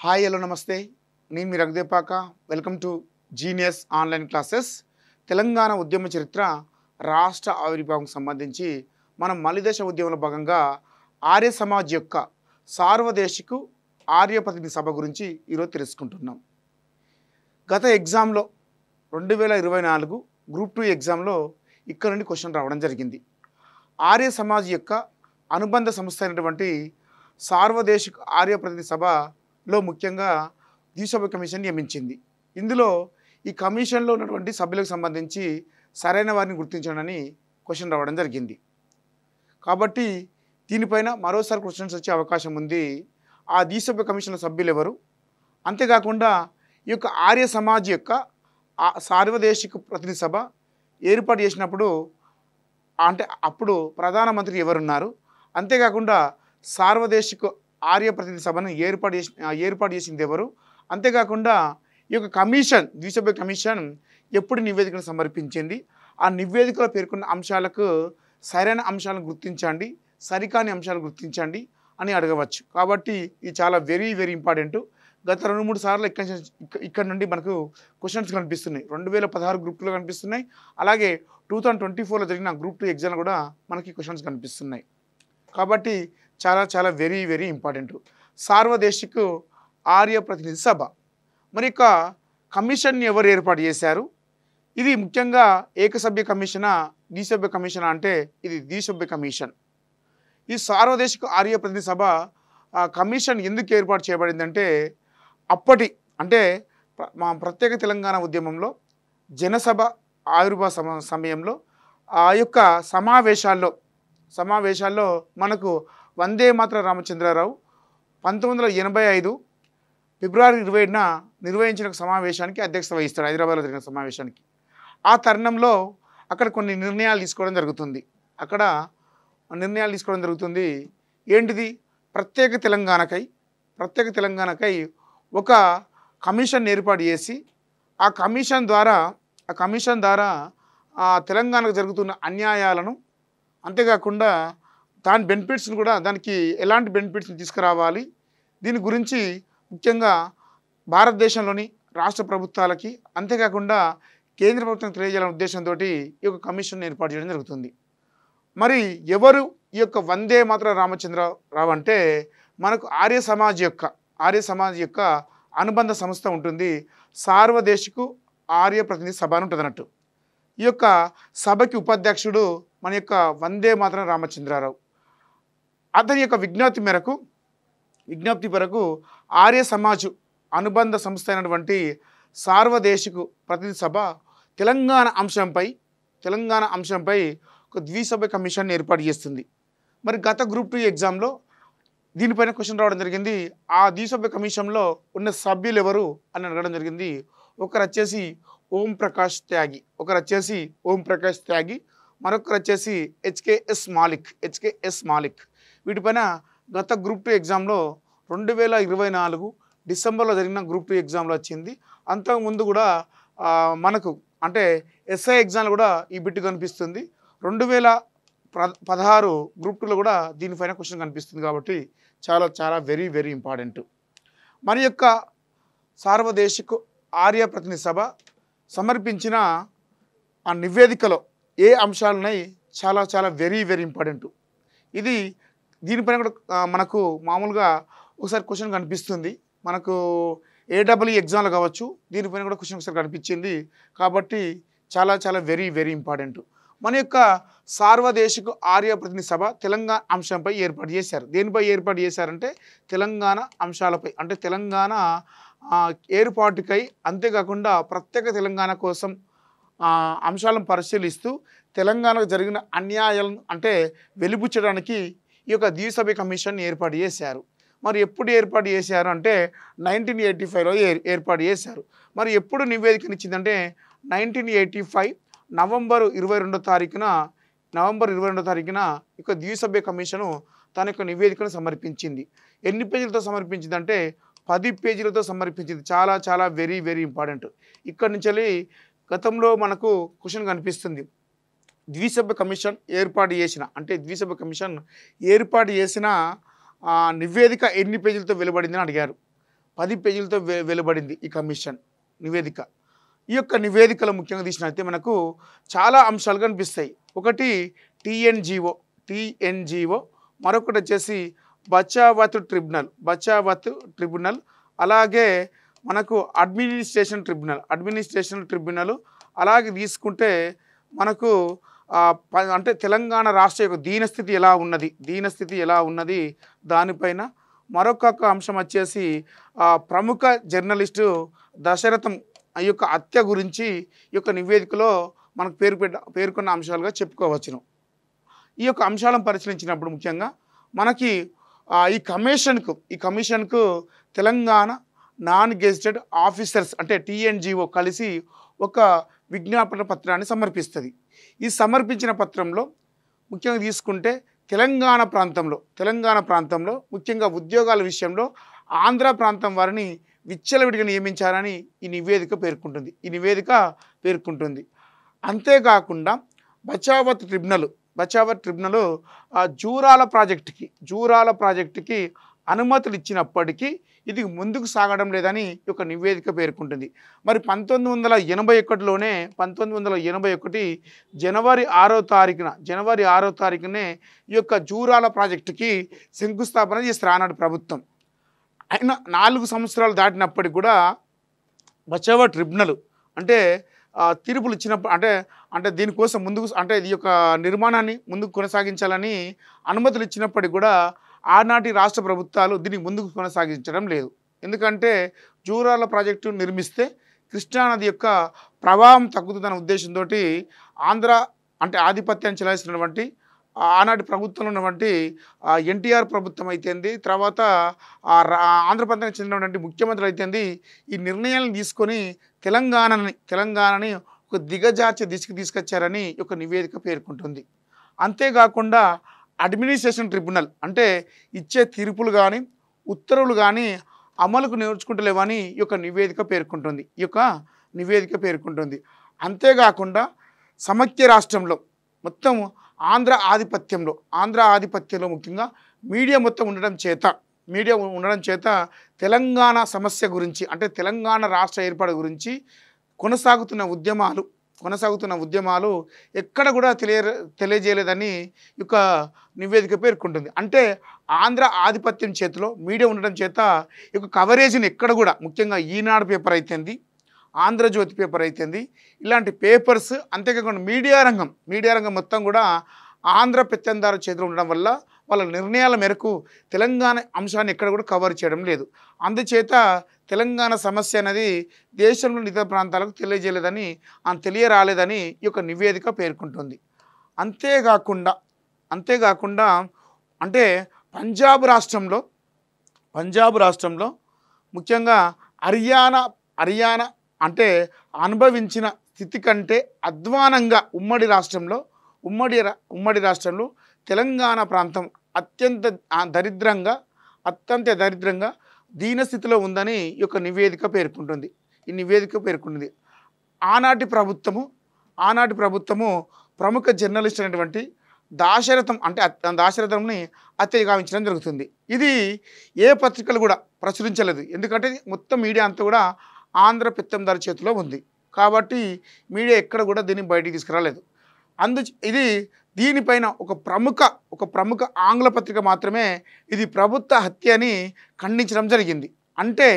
Hi hello నమస్తే. నేను మీ Raghudepaka. Welcome to genius online classes. Telangana ఉద్యమ చరిత్ర రాష్ట్ర ఆవిర్భావం సంబంధించి మనం మలిదశ ఉద్యమంలో భాగంగా ఆర్య సమాజ్ యొక్క సార్వదేశికు ఆర్య ప్రతినిధి సభ గురించి ఈరోజు తెలుసుకుంటున్నాం. గత ఎగ్జామ్లో 2024 గ్రూప్ 2 ఎగ్జామ్లో ఇక్కడ నుండి క్వశ్చన్ రావడం జరిగింది. ఆర్య సమాజ్ యొక్క అనుబంధ సంస్థ అయినటువంటి సార్వదేశిక ఆర్య ప్రతినిధి సభలో ముఖ్యంగా ద్విసభ్య కమిషన్ నియమించింది. ఇందులో ఈ కమిషన్లో ఉన్నటువంటి సభ్యులకు సంబంధించి సరైన వారిని గుర్తించడని క్వశ్చన్ రావడం జరిగింది. కాబట్టి దీనిపైన మరోసారి క్వశ్చన్స్ వచ్చే అవకాశం ఉంది. ఆ ద్విసభ్య కమిషన్ల సభ్యులు ఎవరు, అంతేకాకుండా ఈ యొక్క ఆర్య సమాజ్ యొక్క సార్వదేశిక ప్రతినిధి సభ ఏర్పాటు చేసినప్పుడు అంటే అప్పుడు ప్రధానమంత్రి ఎవరున్నారు, అంతేకాకుండా సార్వదేశిక ఆర్య ప్రతినిధి సభను ఏర్పాటు చేసింది ఎవరు, అంతేకాకుండా ఈ యొక్క కమిషన్ ద్విసభ్య కమిషన్ ఎప్పుడు నివేదికను సమర్పించింది, ఆ నివేదికలో పేర్కొన్న అంశాలకు సరైన అంశాలను గుర్తించండి, సరికాని అంశాలను గుర్తించండి అని అడగవచ్చు. కాబట్టి ఇది చాలా వెరీ వెరీ ఇంపార్టెంట్. గత 2-3 సార్లు ఇక్కడ నుండి మనకు క్వశ్చన్స్ కనిపిస్తున్నాయి. 2016 గ్రూప్ 2లో కనిపిస్తున్నాయి, అలాగే 2024లో జరిగిన గ్రూప్ 2 ఎగ్జామ్ కూడా మనకి క్వశ్చన్స్ కనిపిస్తున్నాయి. కాబట్టి చాలా చాలా వెరీ వెరీ ఇంపార్టెంట్. సార్వదేశిక ఆర్య ప్రతినిధి సభ మరి యొక్క కమిషన్ని ఎవరు ఏర్పాటు చేశారు? ఇది ముఖ్యంగా ఏకసభ్య కమిషనా, ద్విసభ్య కమిషనా అంటే ఇది ద్విసభ్య కమిషన్. ఈ సార్వదేశిక ఆర్య ప్రతినిధి సభ కమిషన్ ఎందుకు ఏర్పాటు చేయబడిందంటే అప్పటి అంటే మా ప్రత్యేక తెలంగాణ ఉద్యమంలో జనసభ ఆవిర్భావ సమయంలో ఆ యొక్క సమావేశాల్లో మనకు వందే మాతర రామచంద్రరావు 1985 ఫిబ్రవరి 27న నిర్వహించిన సమావేశానికి అధ్యక్షత వహిస్తాడు, హైదరాబాద్లో జరిగిన సమావేశానికి. ఆ తరుణంలో అక్కడ కొన్ని నిర్ణయాలు తీసుకోవడం జరుగుతుంది. ఏంటిది? ప్రత్యేక తెలంగాణకై ఒక కమిషన్ ఏర్పాటు చేసి ఆ కమిషన్ ద్వారా తెలంగాణకు జరుగుతున్న అన్యాయాలను, అంతేకాకుండా దాని బెనిఫిట్స్ని కూడా దానికి ఎలాంటి బెనిఫిట్స్ని తీసుకురావాలి, దీని గురించి ముఖ్యంగా భారతదేశంలోని రాష్ట్ర ప్రభుత్వాలకి, అంతేకాకుండా కేంద్ర ప్రభుత్వం తెలియజేయాలనే ఉద్దేశంతో ఈ యొక్క కమిషన్ ఏర్పాటు చేయడం జరుగుతుంది. మరి ఎవరు ఈ యొక్క వందే మాతర రామచంద్రరావు అంటే మనకు ఆర్య సమాజ్ యొక్క అనుబంధ సంస్థ ఉంటుంది, సార్వదేశిక ఆర్య ప్రతినిధి సభ అని ఉంటుంది అన్నట్టు. ఈ యొక్క సభకి ఉపాధ్యక్షుడు మన యొక్క వందే మాతరం రామచంద్రరావు. అతని యొక్క విజ్ఞప్తి మేరకు ఆర్య సమాజ్ అనుబంధ సంస్థ అయినటువంటి సార్వదేశిక ప్రతినిధి సభ తెలంగాణ అంశంపై ఒక ద్విసభ్య కమిషన్ ఏర్పాటు చేస్తుంది. మరి గత గ్రూప్ 2 ఎగ్జామ్లో దీనిపైన క్వశ్చన్ రావడం జరిగింది. ఆ ద్విసభ్య కమిషన్లో ఉన్న సభ్యులు ఎవరు అని అడగడం జరిగింది. ఒకరు వచ్చేసి ఓం ప్రకాష్ త్యాగి, మరొకరు వచ్చేసి హెచ్కేఎస్ మాలిక్. వీటిపైన గత గ్రూప్ 2 ఎగ్జామ్లో 2024 డిసెంబర్లో జరిగిన గ్రూప్ 2 ఎగ్జామ్లో వచ్చింది. అంతకుముందు కూడా మనకు అంటే ఎస్ఐ ఎగ్జామ్లో కూడా ఈ బిట్ కనిపిస్తుంది. 2016 గ్రూప్ 2లో కూడా దీనిపైన క్వశ్చన్ కనిపిస్తుంది. కాబట్టి చాలా చాలా వెరీ వెరీ ఇంపార్టెంట్. మన యొక్క సార్వదేశిక ఆర్య ప్రతినిధి సభ సమర్పించిన ఆ నివేదికలో ఏ అంశాలు ఉన్నాయి, చాలా చాలా వెరీ వెరీ ఇంపార్టెంట్. దీనిపైన కూడా మనకు మామూలుగా ఒకసారి క్వశ్చన్ కనిపిస్తుంది. మనకు ఏడబ్ల్యూ ఎగ్జామ్లో కావచ్చు, దీనిపైన కూడా క్వశ్చన్ ఒకసారి కనిపించింది. కాబట్టి చాలా చాలా వెరీ వెరీ ఇంపార్టెంట్. మన యొక్క సార్వదేశిక ఆర్య ప్రతినిధి సభ తెలంగాణ అంశంపై ఏర్పాటు చేశారు. దేనిపై ఏర్పాటు చేశారంటే తెలంగాణ అంశాలపై, అంటే తెలంగాణ ఏర్పాటుకై, అంతేకాకుండా ప్రత్యేక తెలంగాణ కోసం అంశాలను పరిశీలిస్తూ తెలంగాణకు జరిగిన అన్యాయాలను అంటే వెలిబుచ్చడానికి ఈ యొక్క ద్విసభ్య కమిషన్ ఏర్పాటు చేశారు. మరి ఎప్పుడు ఏర్పాటు చేశారు అంటే 1985లో ఏర్పాటు చేశారు. మరి ఎప్పుడు నివేదికనిచ్చిందంటే 1985 నవంబర్ 22వ తారీఖున ఈ యొక్క ద్విసభ్య కమిషను తన యొక్క నివేదికను సమర్పించింది. ఎన్ని పేజీలతో సమర్పించిందంటే 10 పేజీలతో సమర్పించింది. చాలా చాలా వెరీ వెరీ ఇంపార్టెంట్. ఇక్కడ నుంచి గతంలో మనకు క్వశ్చన్ కనిపిస్తుంది. ద్విసభ్య కమిషన్ ఏర్పాటు చేసిన నివేదిక ఎన్ని పేజీలతో వెలువడిందని అడిగారు. 10 పేజీలతో వెలువడింది ఈ కమిషన్ నివేదిక. ఈ యొక్క నివేదికలో ముఖ్యంగా తీసినట్లయితే మనకు చాలా అంశాలు కనిపిస్తాయి. ఒకటి టీఎన్జిఓ, మరొకటి వచ్చేసి బచావత్ ట్రిబ్యునల్, అలాగే మనకు అడ్మినిస్ట్రేషన్ ట్రిబ్యునల్, అలాగే తీసుకుంటే మనకు అంటే తెలంగాణ రాష్ట్ర యొక్క దీనస్థితి ఎలా ఉన్నది దానిపైన. మరొక అంశం వచ్చేసి ప్రముఖ జర్నలిస్టు దశరథం ఈ యొక్క హత్య గురించి ఈ యొక్క నివేదికలో మనకు పేర్కొన్న అంశాలుగా చెప్పుకోవచ్చును. ఈ యొక్క అంశాలను పరిశీలించినప్పుడు ముఖ్యంగా మనకి ఈ కమిషన్కు తెలంగాణ నాన్ గెజిటెడ్ ఆఫీసర్స్ అంటే టీఎన్జిఓ కలిసి ఒక విజ్ఞాపన పత్రాన్ని సమర్పిస్తుంది. ఈ సమర్పించిన పత్రంలో ముఖ్యంగా తీసుకుంటే తెలంగాణ ప్రాంతంలో ముఖ్యంగా ఉద్యోగాల విషయంలో ఆంధ్ర ప్రాంతం వారిని విచ్చలవిడిగా నియమించారని ఈ నివేదిక పేర్కొంటుంది. అంతేకాకుండా బచావత్ ట్రిబ్యునల్ జూరాల ప్రాజెక్టుకి అనుమతులు ఇచ్చినప్పటికీ ఇది ముందుకు సాగడం లేదని ఒక నివేదిక పేర్కొంటుంది. మరి 1981 జనవరి 6వ తారీఖునే ఈ యొక్క జూరాల ప్రాజెక్టుకి శంకుస్థాపన చేస్తారు ఆనాడు ప్రభుత్వం. అయినా 4 సంవత్సరాలు దాటినప్పటికి కూడా బచావత్ ట్రిబ్యునల్ అంటే తీర్పులు ఇచ్చినప్పుడు అంటే దీనికోసం ముందుకు అంటే ఈ యొక్క నిర్మాణాన్ని ముందుకు కొనసాగించాలని అనుమతులు ఇచ్చినప్పటికి కూడా ఆనాటి రాష్ట్ర ప్రభుత్వాలు దీనికి ముందుకు కొనసాగించడం లేదు. ఎందుకంటే జూరాల ప్రాజెక్టు నిర్మిస్తే కృష్ణానది యొక్క ప్రవాహం తగ్గుతుందన్న ఉద్దేశంతో ఆంధ్ర అంటే ఆధిపత్యాన్ని చెలాయిస్తున్నటువంటి ఆనాటి ప్రభుత్వంలో ఉన్నటువంటి ఎన్టీఆర్ ప్రభుత్వం అయితేంది, తర్వాత ఆంధ్రప్రదేశ్కి చెందినటువంటి ముఖ్యమంత్రులు అయితేంది ఈ నిర్ణయాలను తీసుకొని తెలంగాణని ఒక దిగజార్చే దిశకు తీసుకొచ్చారని ఒక నివేదిక పేర్కొంటుంది. అంతేకాకుండా అడ్మినిస్ట్రేషన్ ట్రిబ్యునల్ అంటే ఇచ్చే తీర్పులు కానీ ఉత్తర్వులు కానీ అమలుకు నేర్చుకుంటలేవని ఈ యొక్క నివేదిక పేర్కొంటుంది. అంతేకాకుండా సమైక్య రాష్ట్రంలో మొత్తం ఆంధ్ర ఆధిపత్యంలో ముఖ్యంగా మీడియా మొత్తం ఉండడం చేత తెలంగాణ సమస్య గురించి అంటే తెలంగాణ రాష్ట్ర ఏర్పాటు గురించి కొనసాగుతున్న ఉద్యమాలు ఎక్కడ కూడా తెలియజేయలేదని ఈ యొక్క నివేదిక పేర్కొంటుంది. అంటే ఆంధ్ర ఆధిపత్యం చేతిలో మీడియా ఉండడం చేత ఈ యొక్క కవరేజ్ని ఎక్కడ కూడా ముఖ్యంగా ఈనాడు పేపర్ అయితేంది, ఆంధ్రజ్యోతి పేపర్ అయితేంది, ఇలాంటి పేపర్స్ అంతేకాకుండా మీడియా రంగం మొత్తం కూడా ఆంధ్ర పెత్తందారు చేతిలో ఉండడం వల్ల వాళ్ళ నిర్ణయాల మేరకు తెలంగాణ అంశాన్ని ఎక్కడ కూడా కవర్ చేయడం లేదు. అందుచేత తెలంగాణ సమస్య అనేది దేశంలోని ఇతర ప్రాంతాలకు తెలియరాలేదని ఈ యొక్క నివేదిక పేర్కొంటుంది. అంతేకాకుండా అంటే పంజాబ్ రాష్ట్రంలో ముఖ్యంగా హర్యానా అంటే అనుభవించిన స్థితి కంటే అధ్వానంగా ఉమ్మడి రాష్ట్రంలో తెలంగాణ ప్రాంతం అత్యంత దరిద్రంగా దీనస్థితిలో ఉందని ఈ యొక్క నివేదిక పేర్కొంటుంది. ఆనాటి ప్రభుత్వము ప్రముఖ జర్నలిస్ట్ అయినటువంటి దాశరథంని హత్య గావించడం జరుగుతుంది. ఇది ఏ పత్రికలు కూడా ప్రచురించలేదు. ఎందుకంటే మొత్తం మీడియా అంతా కూడా ఆంధ్ర పెత్తందారు చేతిలో ఉంది కాబట్టి మీడియా ఎక్కడ కూడా దీన్ని బయటికి తీసుకురాలేదు. ఇది దీనిపైన ఒక ప్రముఖ ఆంగ్ల పత్రిక మాత్రమే ఇది ప్రభుత్వ హత్య అని ఖండించడం జరిగింది. అంటే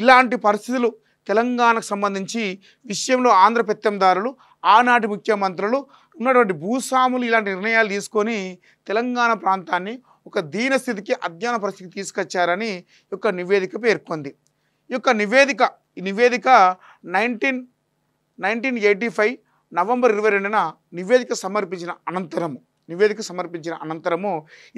ఇలాంటి పరిస్థితులు తెలంగాణకు సంబంధించి విషయంలో ఆంధ్ర పెత్తందారులు ఆనాటి ముఖ్యమంత్రులు ఉన్నటువంటి భూస్వాములు ఇలాంటి నిర్ణయాలు తీసుకొని తెలంగాణ ప్రాంతాన్ని ఒక దీనస్థితికి అజ్ఞాన పరిస్థితికి తీసుకొచ్చారని ఈ యొక్క నివేదిక పేర్కొంది. ఈ నివేదిక 1985 నవంబర్ 22న నివేదిక సమర్పించిన అనంతరము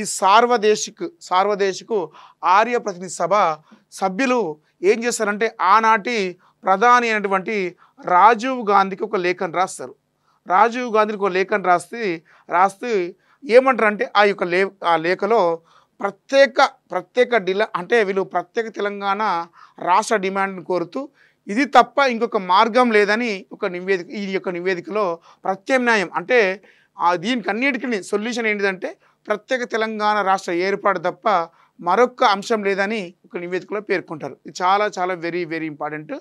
ఈ సార్వదేశికు ఆర్య ప్రతినిధి సభ సభ్యులు ఏం చేస్తారంటే ఆనాటి ప్రధాని అయినటువంటి రాజీవ్ గాంధీకి ఒక లేఖను రాస్తారు. రాజీవ్ గాంధీకి ఒక లేఖను రాస్తే ఏమంటారంటే ఆ లేఖలో ప్రత్యేక అంటే వీళ్ళు ప్రత్యేక తెలంగాణ రాష్ట్ర డిమాండ్ని కోరుతూ ఇది తప్ప ఇంకొక మార్గం లేదని ఈ యొక్క నివేదికలో ప్రత్యామ్నాయం అంటే దీనికి అన్నిటికీ సొల్యూషన్ ఏంటిదంటే ప్రత్యేక తెలంగాణ రాష్ట్ర ఏర్పాటు తప్ప మరొక అంశం లేదని ఒక నివేదికలో పేర్కొంటారు. ఇది చాలా చాలా వెరీ వెరీ ఇంపార్టెంట్.